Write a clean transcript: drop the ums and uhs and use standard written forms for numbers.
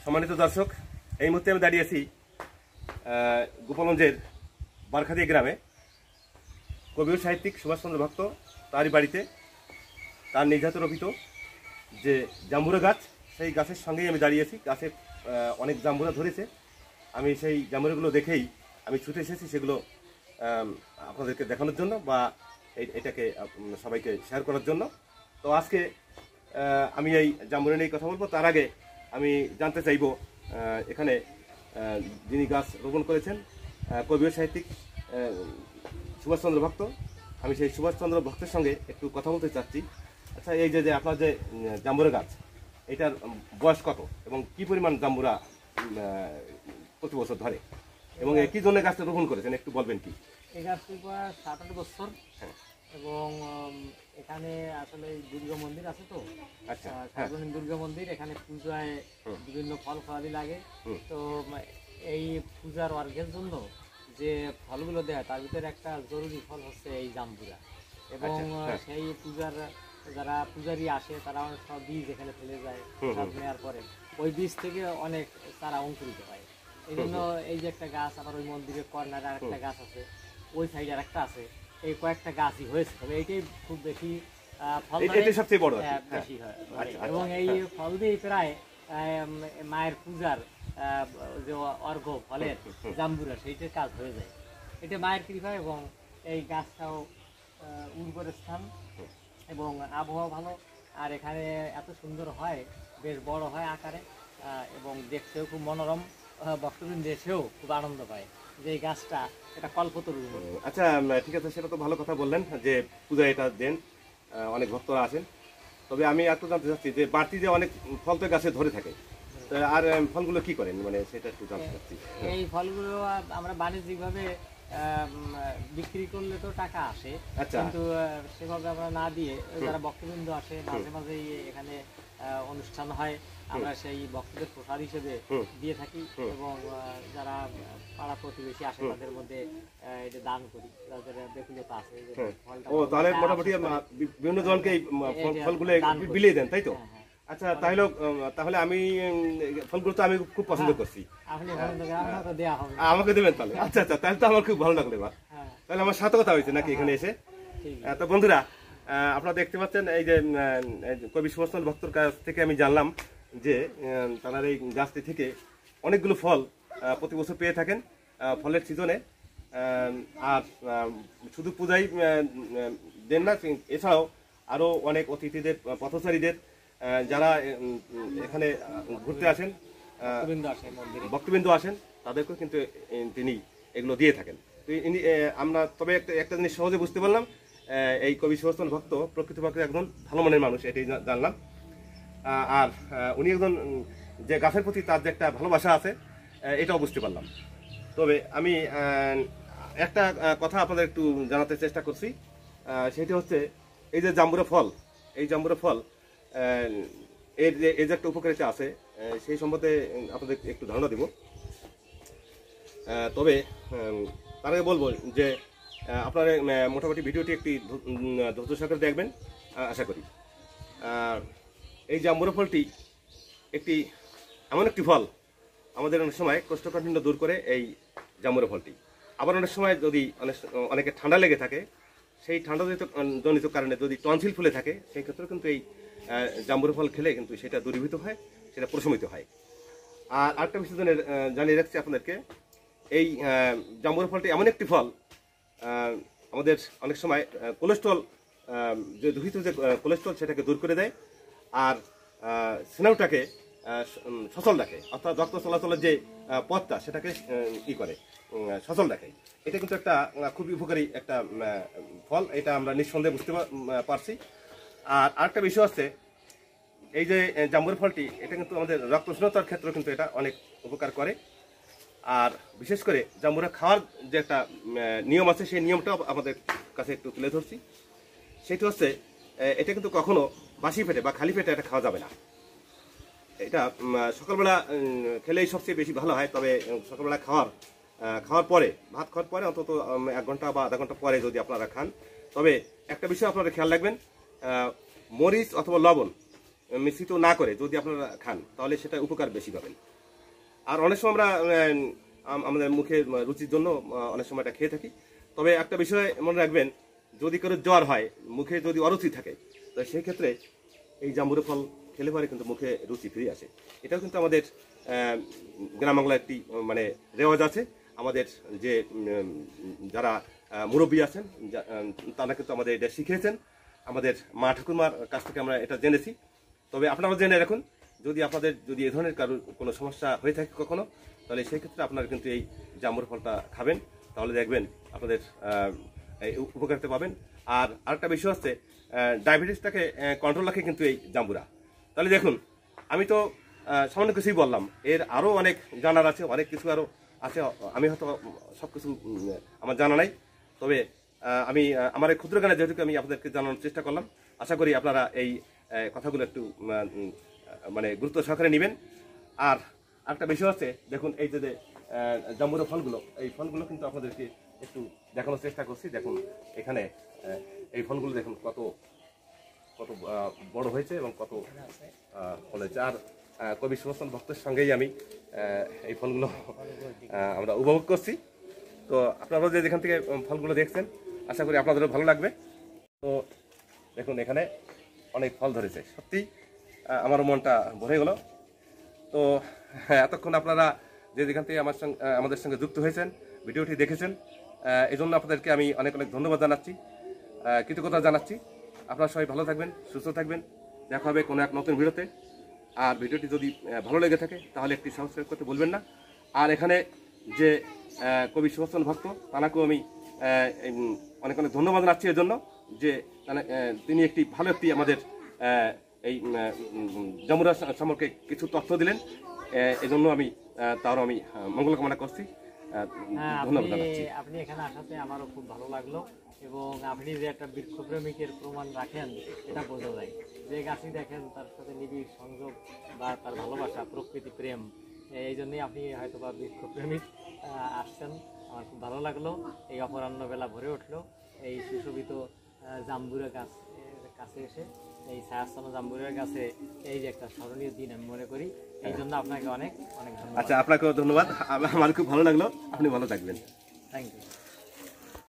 সম্মানিত দর্শক, এই মুহূর্তে আমি দাঁড়িয়েছি গোপালগঞ্জের বারখাদিয়া গ্রামে। কবি ও সাহিত্যিক সুভাষচন্দ্র ভক্ত তারই বাড়িতে তার নিজ হাতে রোপিত যে জাম্বুরা গাছ, সেই গাছের সঙ্গেই আমি দাঁড়িয়েছি। গাছে অনেক জাম্বুরা ধরেছে। আমি সেই জাম্বুরাগুলো দেখেই আমি ছুটে এসেছি সেগুলো আপনাদেরকে দেখানোর জন্য বা এটাকে সবাইকে শেয়ার করার জন্য। তো আজকে আমি এই জাম্বুরা নিয়ে কথা বলবো। তার আগে আমি জানতে চাইব এখানে যিনি গাছ রোপণ করেছেন কবি ও সাহিত্যিক সুভাষচন্দ্র ভক্ত, আমি সেই সুভাষচন্দ্র ভক্তের সঙ্গে একটু কথা বলতে চাচ্ছি। আচ্ছা, এই যে আপনার যে জাম্বুরা গাছ, এটার বয়স কত এবং কি পরিমাণ জাম্বুরা প্রতি বছর ধরে এবং কি জন্য গাছটা রোপণ করেছেন একটু বলবেন কি? এই গাছটির বয়স 7-8 বছর এবং এখানে আসলে দুর্গা মন্দির আছে তো। আচ্ছা, সার্বজনীন দুর্গা মন্দির, এখানে পূজায় বিভিন্ন ফল ফলাদি লাগে। তো এই পূজার অর্ঘের জন্য যে ফলগুলো দেয় তার ভিতরে একটা জরুরি ফল হচ্ছে এই জাম্বুরা। এবং সেই পূজার যারা পূজারি আসে তারা সব বীজ এখানে ফেলে যায়। সব নেওয়ার পরে ওই বীজ থেকে অনেক তারা অঙ্কুরিত হয়। এই জন্য এই যে একটা গাছ, আবার ওই মন্দিরের কর্নারে আর একটা গাছ আছে, ওই সাইডে আর একটা আছে, এই কয়েকটা গাছই হয়েছে। তবে এইটাই খুব বেশি ফল সবচেয়ে বড় বেশি হয়। এবং এই ফল দিয়ে প্রায় মায়ের পূজার যে অর্ঘ্য ফলের জাম্বুরা, সেইটার কাজ হয়ে যায়। এটা মায়ের কৃপা। এবং এই গাছটাও উর্বর স্থান এবং আবহাওয়া ভালো। আর এখানে এত সুন্দর হয়, বেশ বড় হয় আকারে এবং দেখতেও খুব মনোরম। ভক্তবৃন্দ এসেও খুব আনন্দ পায় যে এই গাছটা এটা কল্পতরু। আচ্ছা, ঠিক আছে, সেটা তো ভালো কথা বললেন যে পূজায় এটা দেন, অনেক ভক্তরা আসেন। তবে আমি একটু জানতে চাচ্ছি যে বাড়তি যে অনেক ফল তো গাছে ধরে থাকে, আর ফলগুলো কি করেন, মানে সেটা একটু জানতে চাচ্ছি। এই ফলগুলো আমরা বাণিজ্যিকভাবে বিক্রি করলে তো টাকা আসে, কিন্তু সেভাবে আমরা না দিয়ে যারা ভক্তবৃন্দ আসে, মাঝে মাঝে এখানে অনুষ্ঠান হয়, আমরা সেই ভক্তদের প্রসাদ হিসেবে দিয়ে থাকি। এবং যারা পাড়া প্রতিবেশী আসে তাদের মধ্যে এটা দান করি, যাদের ব্যক্তিগত আছে। তাহলে মোটামুটি বিভিন্ন জনকে ফলগুলো বিলিয়ে দেন, তাই তো? আচ্ছা, তাহলে আমি ফলগুলো তো আমি খুব পছন্দ করছি, আমাকে দেবেন তাহলে? আচ্ছা আচ্ছা, তাহলে তো আমার খুব ভালো লাগলো। এবার তাহলে আমার সার্থকতা হয়েছে নাকি এখানে এসে? তো বন্ধুরা, আপনারা দেখতে পাচ্ছেন এই যে কবি সুভাষচন্দ্র ভক্তর কাছ থেকে আমি জানলাম যে তারা এই গাছটি থেকে অনেকগুলো ফল প্রতি বছর পেয়ে থাকেন ফলের সিজনে। আর শুধু পূজাই দেন না, এছাড়াও আরও অনেক অতিথিদের, পথচারীদের যারা এখানে ঘুরতে আসেন, ভক্তবৃন্দ আসেন, তাদেরকেও কিন্তু তিনি এগুলো দিয়ে থাকেন। আমরা তবে একটা জিনিস সহজে বুঝতে পারলাম, এই কবি সুভাষচন্দ্র ভক্ত প্রকৃতপক্ষে একজন ভালো মনের মানুষ, এটাই জানলাম। আর উনি একজন যে গাছের প্রতি তার যে একটা ভালোবাসা আছে, এটাও বুঝতে পারলাম। তবে আমি একটা কথা আপনাদের একটু জানাতে চেষ্টা করছি, সেটা হচ্ছে এই যে জাম্বুরা ফল, এই জাম্বুরা ফল এর যে একটা উপকারিতা আছে, সেই সম্বন্ধে আপনাদের একটু ধারণা দেব। তবে তার আগে বলবো যে আপনারা মোটামুটি ভিডিওটি একটি ধৈর্য সহকারে দেখবেন আশা করি। এই জাম্বুরা ফলটি এমন একটি ফল, আমাদের অনেক সময় কোষ্ঠকাঠিন্য দূর করে এই জাম্বুরা ফলটি। আবার অনেক সময় যদি অনেকে ঠান্ডা লেগে থাকে, সেই ঠান্ডা জনিত কারণে যদি টনসিল ফুলে থাকে, সেই ক্ষেত্রেও কিন্তু এই জাম্বুরা ফল খেলে কিন্তু সেটা দূরীভূত হয়, সেটা প্রশমিত হয়। আর আরেকটা বিষয় জানিয়ে রাখছি আপনাদেরকে, এই জাম্বুরা ফলটি এমন একটি ফল, আমাদের অনেক সময় কোলেস্ট্রল, যে দূষিত যে কোলেস্ট্রল, সেটাকে দূর করে দেয়। আর স্নায়ুটাকে সচল রাখে, অর্থাৎ রক্ত চলাচলের যে পথটা সেটাকে সচল রাখে। এটা কিন্তু একটা খুবই উপকারী একটা ফল, এটা আমরা নিঃসন্দেহে বুঝতে পারছি। আর আরেকটা বিষয় আছে, এই যে জাম্বুরা ফলটি, এটা কিন্তু আমাদের রক্তশূন্যতার ক্ষেত্রে কিন্তু এটা অনেক উপকার করে। আর বিশেষ করে জাম্বুরা খাওয়ার যে একটা নিয়ম আছে, সেই নিয়মটাও আমাদের কাছে একটু তুলে ধরছি। সেটা হচ্ছে, এটা কিন্তু কখনো বাসি পেটে বা খালি পেটে এটা খাওয়া যাবে না। এটা সকালবেলা খেলেই সবচেয়ে বেশি ভালো হয়। তবে সকালবেলা খাওয়ার পরে, ভাত খাওয়ার পরে অন্তত 1 ঘন্টা বা আধা ঘন্টা পরে যদি আপনারা খান। তবে একটা বিষয় আপনারা খেয়াল রাখবেন, মরিচ অথবা লবণ মিশ্রিত না করে যদি আপনারা খান তাহলে সেটা উপকার বেশি পাবেন। আর অনেক সময় আমরা আমাদের মুখে রুচির জন্য অনেক সময় এটা খেয়ে থাকি। তবে একটা বিষয় মনে রাখবেন, যদি কারো জ্বর হয়, মুখে যদি অরুচি থাকে, তো সেই ক্ষেত্রে এই জাম্বুরা ফল খেলে পরে কিন্তু মুখে রুচি ফিরে আসে। এটাও কিন্তু আমাদের গ্রাম বাংলার একটি মানে রেওয়াজ আছে। আমাদের যে যারা মুরব্বী আছেন তারা কিন্তু আমাদের এটা শিখিয়েছেন, আমাদের মা ঠাকুরমার কাছ থেকে আমরা এটা জেনেছি। তবে আপনারা জেনে রাখুন, যদি আপনাদের যদি এ ধরনের কারোর কোনো সমস্যা হয়ে থাকে কখনো, তাহলে সেই ক্ষেত্রে আপনারা কিন্তু এই জাম্বুরা ফলটা খাবেন, তাহলে দেখবেন আপনাদের এই উপকারিতা পাবেন। আর আরেকটা বিষয় হচ্ছে, ডায়াবেটিসটাকে কন্ট্রোল রাখে কিন্তু এই জাম্বুরা। তাহলে দেখুন, আমি তো সামান্য কিছুই বললাম, এর আরও অনেক জানার আছে, অনেক কিছু আরও আছে, আমি হয়তো সব কিছু আমার জানা নাই। তবে আমি আমার এই ক্ষুদ্র জ্ঞানে যেহেতু আমি আপনাদেরকে জানানোর চেষ্টা করলাম, আশা করি আপনারা এই কথাগুলো একটু মানে গুরুত্ব সহকারে নেবেন। আর একটা বিষয় হচ্ছে, দেখুন এই যে জাম্বুরা ফলগুলো, এই ফলগুলো কিন্তু আপনাদেরকে একটু দেখানোর চেষ্টা করছি। দেখুন এখানে এই ফলগুলো দেখুন কত কত বড় হয়েছে এবং কত ফল হয়েছে। আর কবি সুভাষচন্দ্র ভক্তের সঙ্গেই আমি এই ফলগুলো আমরা উপভোগ করছি। তো আপনারাও যে যেখান থেকে ফলগুলো দেখছেন, আশা করি আপনাদেরও ভালো লাগবে। তো দেখুন এখানে অনেক ফল ধরেছে, সত্যি আমার মনটা ভরে গেল। তো এতক্ষণ আপনারা যে যেখান থেকে আমাদের সঙ্গে যুক্ত হয়েছেন, ভিডিওটি দেখেছেন, এই জন্য আপনাদেরকে আমি অনেক অনেক ধন্যবাদ জানাচ্ছি, কৃতজ্ঞতা জানাচ্ছি। আপনারা সবাই ভালো থাকবেন, সুস্থ থাকবেন। দেখা হবে কোনো এক নতুন ভিডিওতে। আর ভিডিওটি যদি ভালো লেগে থাকে তাহলে একটি সাবস্ক্রাইব করতে বলবেন না। আর এখানে যে কবি সুভাষচন্দ্র ভক্ত, তানাকেও আমি অনেক অনেক ধন্যবাদ জানাচ্ছি এর জন্য যে তিনি একটি ভালো একটি আমাদের এই জাম্বুরা সম্পর্কে কিছু তথ্য দিলেন। এই জন্য আমি তারও আমি মঙ্গল কামনা করছি, ধন্যবাদ জানাচ্ছি। আপনি এখানে আসাতে আমারও খুব ভালো লাগলো, এবং আপনি যে একটা বৃক্ষপ্রেমিকের প্রমাণ রাখেন এটা বোঝা যায়। যে গাছই দেখেন তার সাথে নিবিড় সংযোগ বা তার ভালোবাসা, প্রকৃতি প্রেম, এই জন্যই আপনি হয়তো বা বৃক্ষপ্রেমিক আসছেন। আমার খুব ভালো লাগলো। এই অপরাহ্ন বেলা ভরে উঠলো এই সুশোভিত জাম্বুরা গাছ কাছে এসে, এই ছায়াচ্ছন্ন জাম্বুরার গাছে এই যে একটা স্মরণীয় দিন আমি মনে করি। এই জন্য আপনাকে অনেক অনেক ধন্যবাদ। আচ্ছা, আপনাকেও ধন্যবাদ, আমার খুব ভালো লাগলো। আপনি ভালো থাকবেন। Thank you.